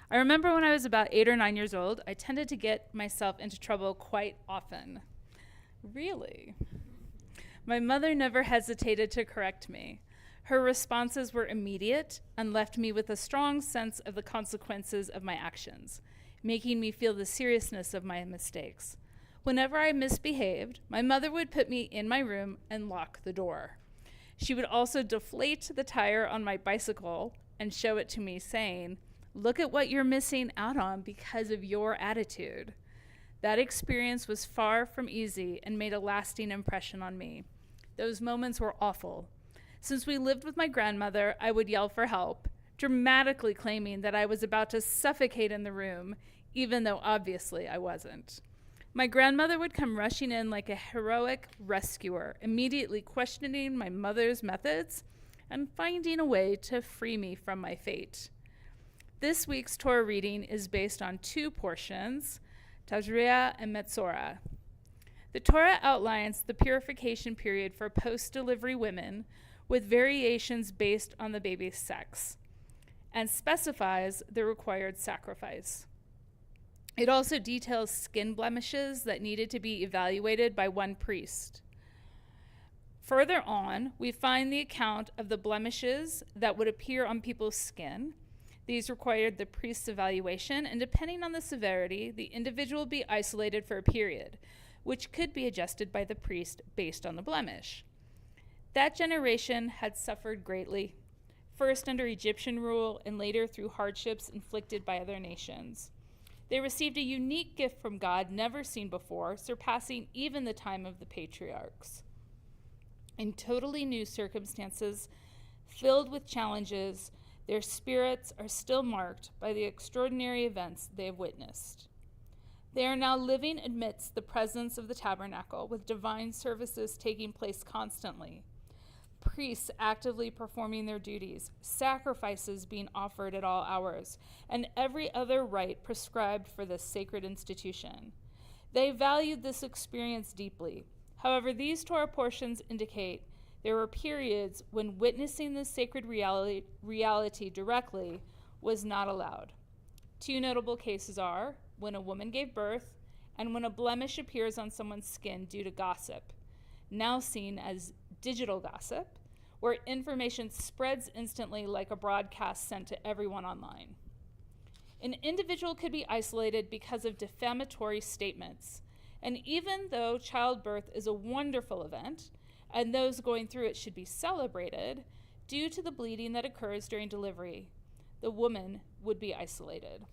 I remember when I was about 8 or 9 years old, I tended to get myself into trouble quite often. Really? My mother never hesitated to correct me. Her responses were immediate and left me with a strong sense of the consequences of my actions, making me feel the seriousness of my mistakes. Whenever I misbehaved, my mother would put me in my room and lock the door. She would also deflate the tire on my bicycle and show it to me, saying, Look at what you're missing out on because of your attitude. That experience was far from easy and made a lasting impression on me. Those moments were awful. Since we lived with my grandmother, I would yell for help, dramatically claiming that I was about to suffocate in the room, even though obviously I wasn't. My grandmother would come rushing in like a heroic rescuer, immediately questioning my mother's methods and finding a way to free me from my fate. This week's Torah reading is based on two portions, Tazria and Metzora. The Torah outlines the purification period for post-delivery women with variations based on the baby's sex and specifies the required sacrifice. It also details skin blemishes that needed to be evaluated by one priest. Further on, we find the account of the blemishes that would appear on people's skin. These required the priest's evaluation, and depending on the severity, the individual would be isolated for a period, which could be adjusted by the priest based on the blemish. That generation had suffered greatly, first under Egyptian rule and later through hardships inflicted by other nations. They received a unique gift from God never seen before, surpassing even the time of the patriarchs. In totally new circumstances, filled with challenges, their spirits are still marked by the extraordinary events they have witnessed. They are now living amidst the presence of the tabernacle, with divine services taking place constantly, priests actively performing their duties, sacrifices being offered at all hours, and every other rite prescribed for this sacred institution. They valued this experience deeply. However, these Torah portions indicate there were periods when witnessing this sacred reality directly was not allowed. Two notable cases are when a woman gave birth and when a blemish appears on someone's skin due to gossip, now seen as digital gossip, where information spreads instantly like a broadcast sent to everyone online. An individual could be isolated because of defamatory statements, and even though childbirth is a wonderful event, and those going through it should be celebrated, due to the bleeding that occurs during delivery, the woman would be isolated.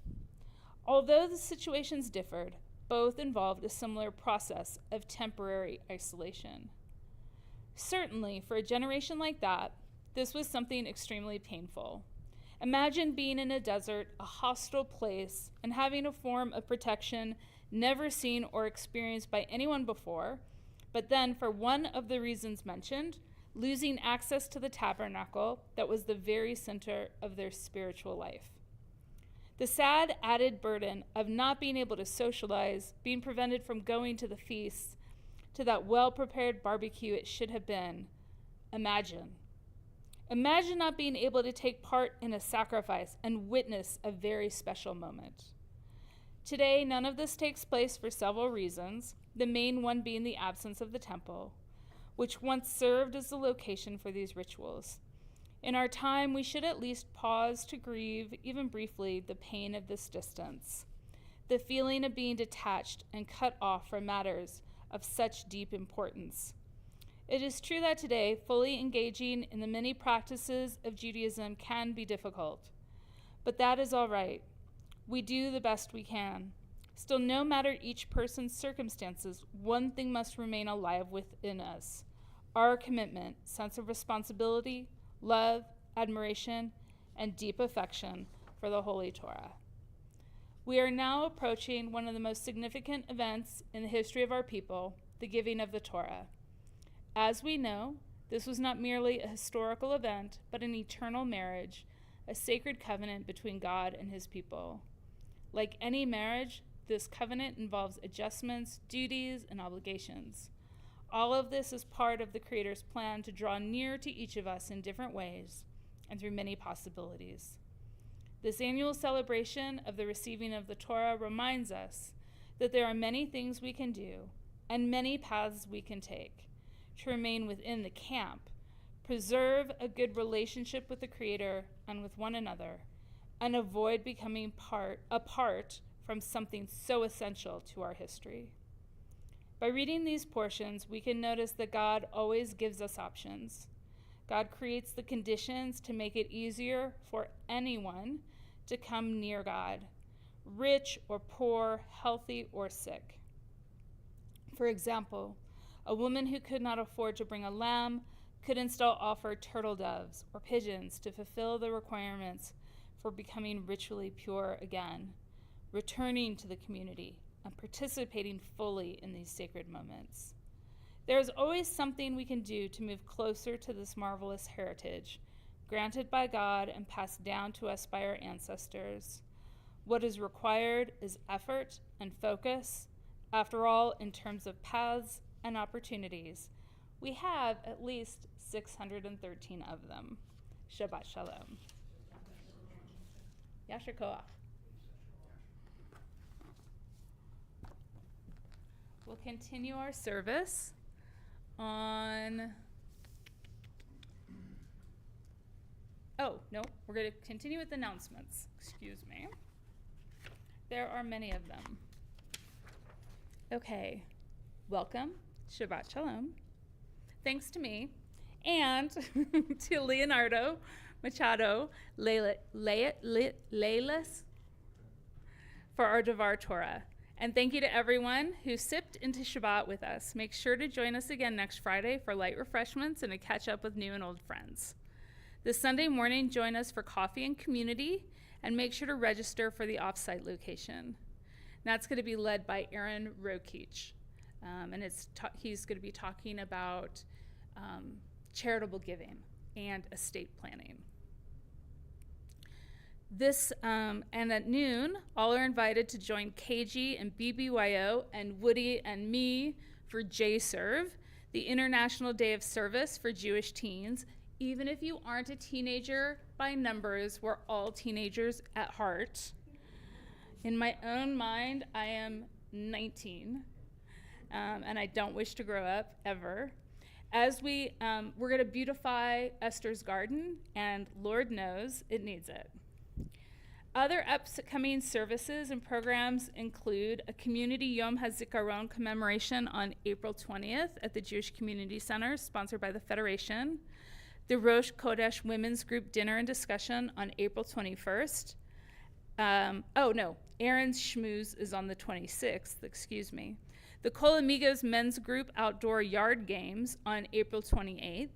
Although the situations differed, both involved a similar process of temporary isolation. Certainly, for a generation like that, this was something extremely painful. Imagine being in a desert, a hostile place, and having a form of protection never seen or experienced by anyone before, but then, for one of the reasons mentioned, losing access to the tabernacle that was the very center of their spiritual life. The sad added burden of not being able to socialize, being prevented from going to the feasts, to that well-prepared barbecue it should have been. Imagine not being able to take part in a sacrifice and witness a very special moment. Today, none of this takes place for several reasons, the main one being the absence of the temple, which once served as the location for these rituals. In our time, we should at least pause to grieve, even briefly, the pain of this distance, the feeling of being detached and cut off from matters of such deep importance. It is true that today, fully engaging in the many practices of Judaism can be difficult, but that is all right. We do the best we can. Still, no matter each person's circumstances, one thing must remain alive within us: our commitment, sense of responsibility, love, admiration, and deep affection for the Holy Torah. We are now approaching one of the most significant events in the history of our people, the giving of the Torah. As we know, this was not merely a historical event, but an eternal marriage, a sacred covenant between God and his people. Like any marriage, this covenant involves adjustments, duties, and obligations. All of this is part of the Creator's plan to draw near to each of us in different ways and through many possibilities. This annual celebration of the receiving of the Torah reminds us that there are many things we can do and many paths we can take to remain within the camp, preserve a good relationship with the Creator and with one another, and avoid becoming apart from something so essential to our history. By reading these portions, we can notice that God always gives us options. God creates the conditions to make it easier for anyone to come near God, rich or poor, healthy or sick. For example, a woman who could not afford to bring a lamb could instead offer turtle doves or pigeons to fulfill the requirements for becoming ritually pure again, returning to the community and participating fully in these sacred moments. There is always something we can do to move closer to this marvelous heritage, granted by God and passed down to us by our ancestors. What is required is effort and focus. After all, in terms of paths and opportunities, we have at least 613 of them. Shabbat Shalom. Yasher Koach. We'll continue our service on... Oh, no, we're going to continue with announcements. Excuse me. There are many of them. Okay, welcome, Shabbat Shalom. Thanks to me and to Leonardo Machado Leilas for our Devar Torah. And thank you to everyone who sipped into Shabbat with us. Make sure to join us again next Friday for light refreshments and to catch up with new and old friends. This Sunday morning, join us for coffee and community, and make sure to register for the offsite location. That's going to be led by Aaron Rokich, and he's going to be talking about charitable giving and estate planning. And at noon, all are invited to join KG and BBYO and Woody and me for J-Serve, the International Day of Service for Jewish Teens. Even if you aren't a teenager by numbers, we're all teenagers at heart. In my own mind, I am 19, and I don't wish to grow up ever. As we're going to beautify Esther's garden, and Lord knows it needs it. Other upcoming services and programs include a Community Yom HaZikaron commemoration on April 20th at the Jewish Community Center, sponsored by the Federation, the Rosh Kodesh Women's Group Dinner and Discussion on April 21st. Aaron's Schmooze is on the 26th, excuse me. The Kol Amigos Men's Group Outdoor Yard Games on April 28th.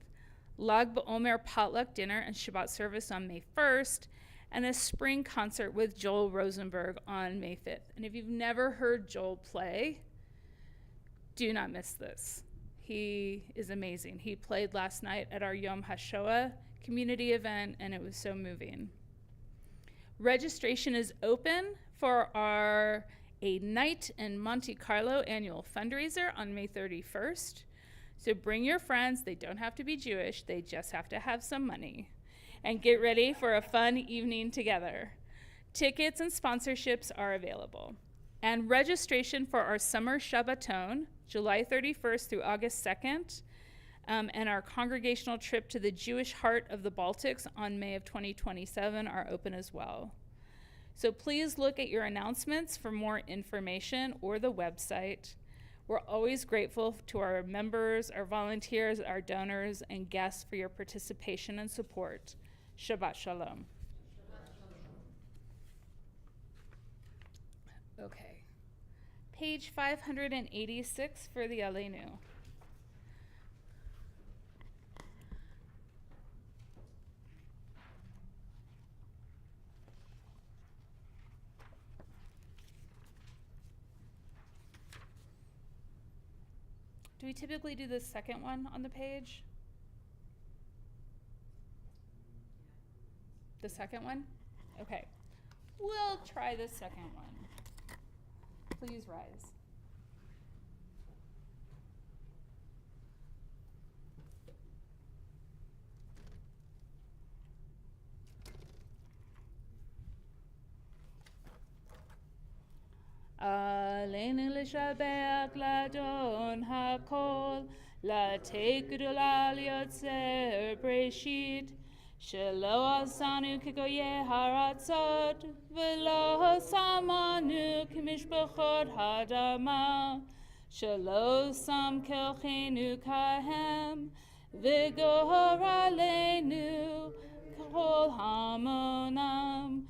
Lag BaOmer Potluck Dinner and Shabbat Service on May 1st. And a spring concert with Joel Rosenberg on May 5th. And if you've never heard Joel play, do not miss this. He is amazing. He played last night at our Yom HaShoah community event, and it was so moving. Registration is open for our A Night in Monte Carlo annual fundraiser on May 31st. So bring your friends. They don't have to be Jewish. They just have to have some money. And get ready for a fun evening together. Tickets and sponsorships are available. And registration for our summer Shabbaton, July 31st through August 2nd, and our congregational trip to the Jewish Heart of the Baltics on May of 2027 are open as well. So please look at your announcements for more information or the website. We're always grateful to our members, our volunteers, our donors, and guests for your participation and support. Shabbat Shalom. Okay. Page 586 for the Aleinu. Do we typically do the second one on the page? The second one? Okay. We'll try the second one. Please rise. Aleinu l'shabach l'Adon hakol, l'tei gedola l'yotzer breshit, shelo asanu kegoye haratzot, v'lo samanu k'mishpachot hadama, shelo sam kelchenu kahem, v'gohor aleinu kol hamonam,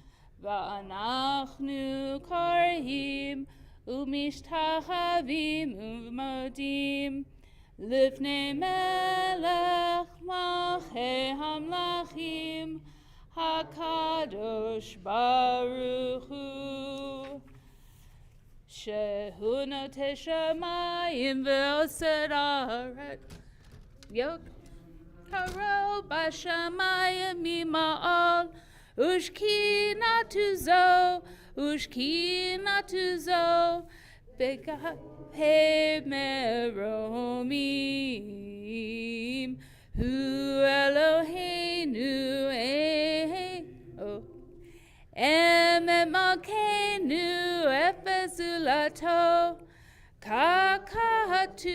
ואנחנו קוראים ומשתחווים ומודים לפני מלך מלכי המלכים הקדוש ברוך הוא שהוא נוטה שמיים ועושה הארץ יקרו בשמיים ממעל ושכינתו זו בגבי מרומים הוא אלוהינו מלכנו אפס זולתו ככתוב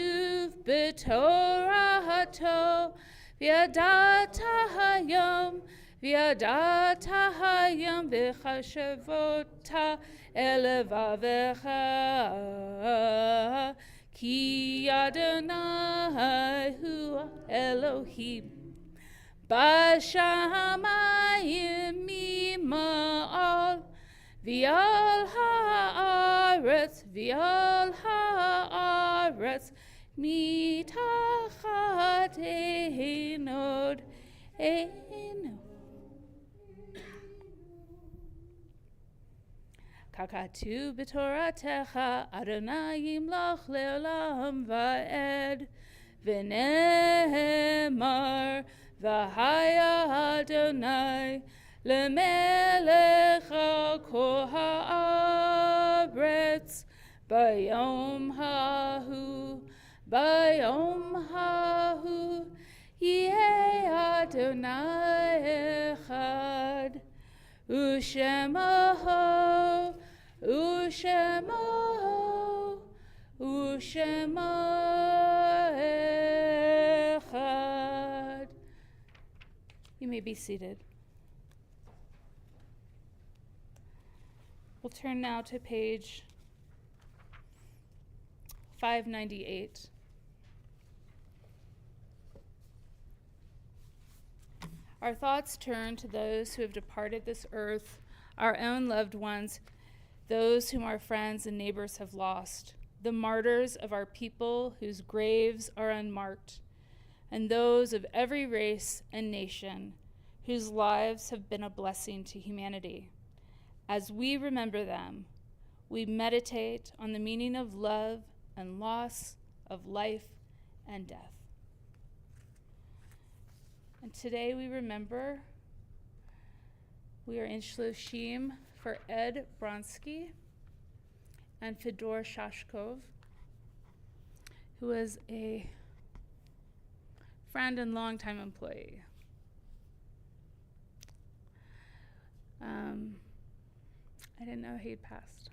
בתורתו וידעת היום בחשבות אל לבבך כי אדוני הוא אלוהים בשמיים ממעל ועל הארץ מתחת עינות עינו ככתוב בתורתך אדוני ימלוך לעולם ועד ונאמר והיה אדוני למלך על כל הארץ ביום ההוא יהיה אדוני אחד ושמו אחד. You may be seated. We'll turn now to page 598. Our thoughts turn to those who have departed this earth, our own loved ones, those whom our friends and neighbors have lost, the martyrs of our people whose graves are unmarked, and those of every race and nation whose lives have been a blessing to humanity. As we remember them, we meditate on the meaning of love and loss, of life and death. And today we remember, we are in Shloshim for Ed Bronsky and Fedor Shashkov, who was a friend and longtime employee. I didn't know he'd passed.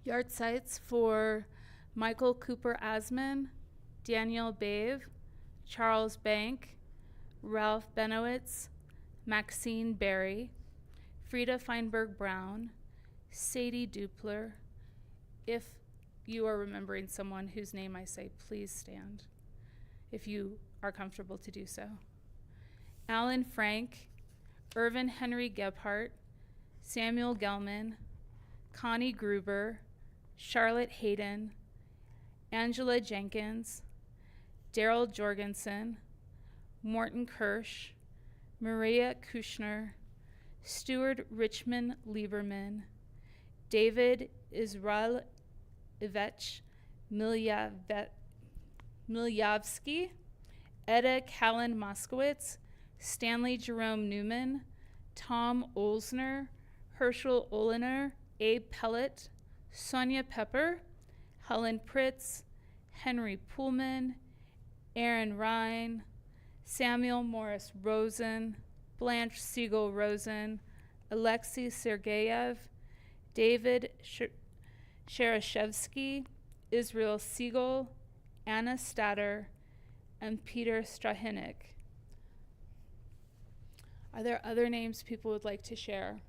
Yard sites for Michael Cooper Asman, Daniel Bave, Charles Bank, Ralph Benowitz, Maxine Berry, Frida Feinberg Brown, Sadie Dupler. If you are remembering someone whose name I say, please stand, if you are comfortable to do so. Alan Frank, Irvin Henry Gebhardt, Samuel Gelman, Connie Gruber, Charlotte Hayden, Angela Jenkins, Daryl Jorgensen, Morton Kirsch, Maria Kushner, Stuart Richmond Lieberman, David Israel Ivech Milyavsky, Etta Callan Moskowitz, Stanley Jerome Newman, Tom Olsner, Herschel Oliner, Abe Pellet, Sonia Pepper, Helen Pritz, Henry Pullman, Aaron Ryan, Samuel Morris Rosen, Blanche Siegel Rosen, Alexei Sergeyev, David Shereshevsky, Israel Siegel, Anna Statter, and Peter Strahinik. Are there other names people would like to share?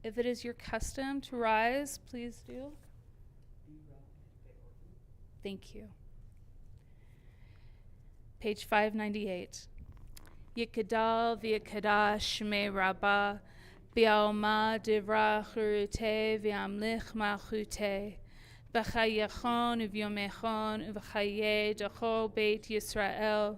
If it is your custom to rise, please do. Thank you. Page 598. Yikadal v'yikadash me rabba, v'alma divra churute v'amlich malchute, v'chayachon uv'yomechon uv'chaye dachol beit Yisrael,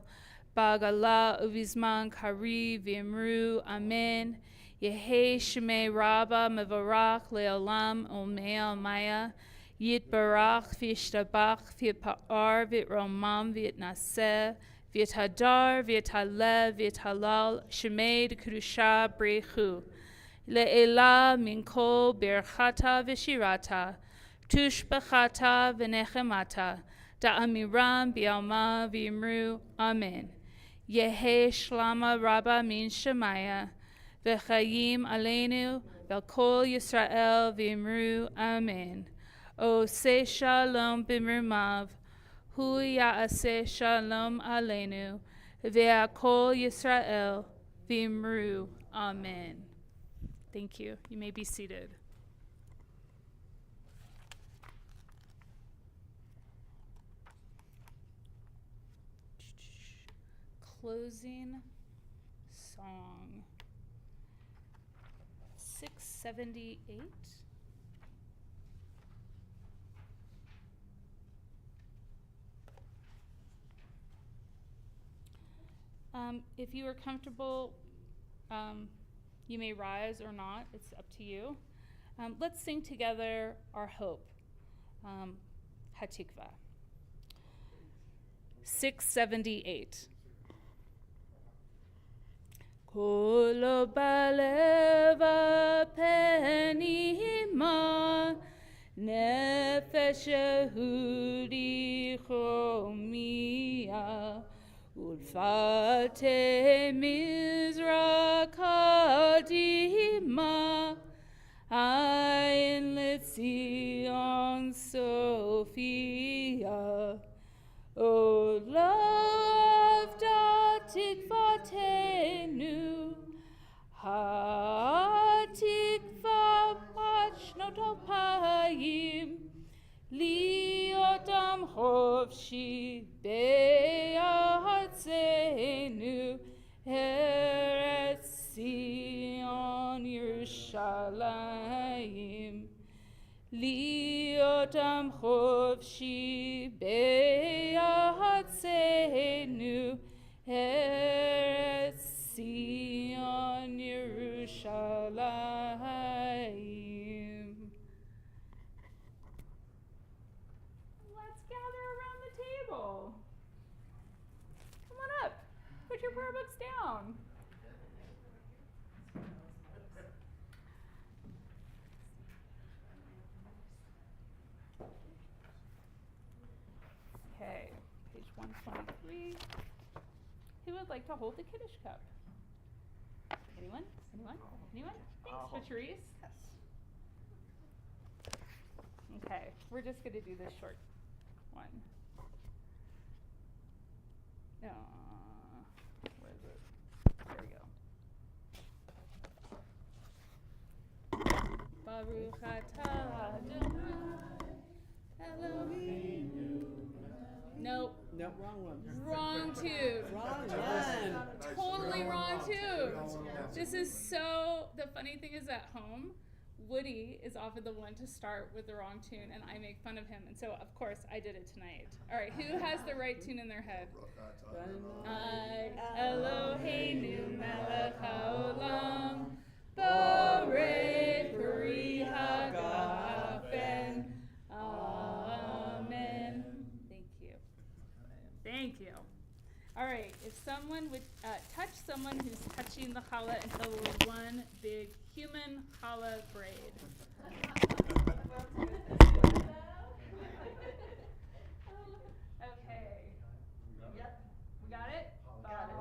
ba'gala uv'izman kari v'imru amen. Yehe shmei rabba mevarach le'olam omei maya, yitbarach v'yishtabach v'yipa'ar v'yitromam v'yitnaseh, v'yitadar v'yitalev v'yitalal shmei d'kedusha brechu. Le'ela min kol birchata v'shirata, tushbachata v'nechemata, da'amiram b'alma v'yimru amen. Yehe shlama rabba min shemaya, v'chayim aleinu v'kol Yisrael v'yimru amen. O se shalom b'mirmav, hu ya'aseh shalom aleinu, v'kol Yisrael v'yimru amen. Thank you. You may be seated. Closing song 678. If you are comfortable, you may rise or not. It's up to you. Let's sing together our hope, Hatikva. 678. Kolo baleva penima, nefesh Yehudi chomia, ulfate mizra kadima, ayin letzion Sophia. O love tikvatenu, ha-tikva pachnotopayim, liotam chofshi be'atzenu, Eretz Zion Yerushalayim. Liotam chofshi be'atzenu, Eretz Zion Yerushalayim. Let's gather around the table. Come on up. Put your prayer books down. Okay, page 123. Who would like to hold the Kiddush cup? Anyone? Anyone? Anyone? Thanks, Patrice. Yes. Okay, we're just going to do this short one. Where is it? There we go. Baruch atah Adonai Eloheinu. Nope. No, wrong one. Wrong tune. Wrong one. Totally wrong tune. This is so, the funny thing is at home, Woody is often the one to start with the wrong tune, and I make fun of him. And so, of course, I did it tonight. All right, who has the right tune in their head? Eloheinu melech haolam, borei peri hagafen. Amen. Thank you. Thank you. All right, if someone would touch someone who's touching the challah until we're one big human challah braid. Okay. Yep. We got it? Got it.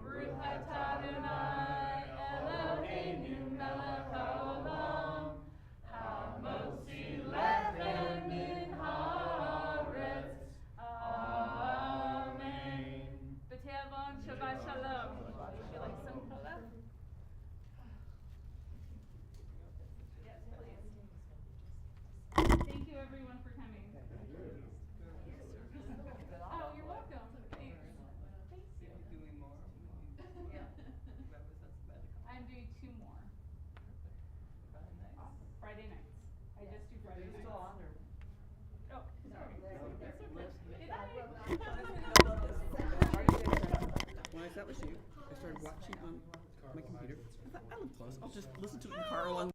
Baruch atah Adonai Eloheinu melech haolam, hamotzi lechem min haaretz. Amen. B'teavon Shabbat Shalom. Would you like some challah? Yes, please. Thank you, everyone, for coming. Oh, you're welcome. Thanks. Thank you. realized that was you. I started watching on my computer. I thought, I live close. I'll just listen to it in the car along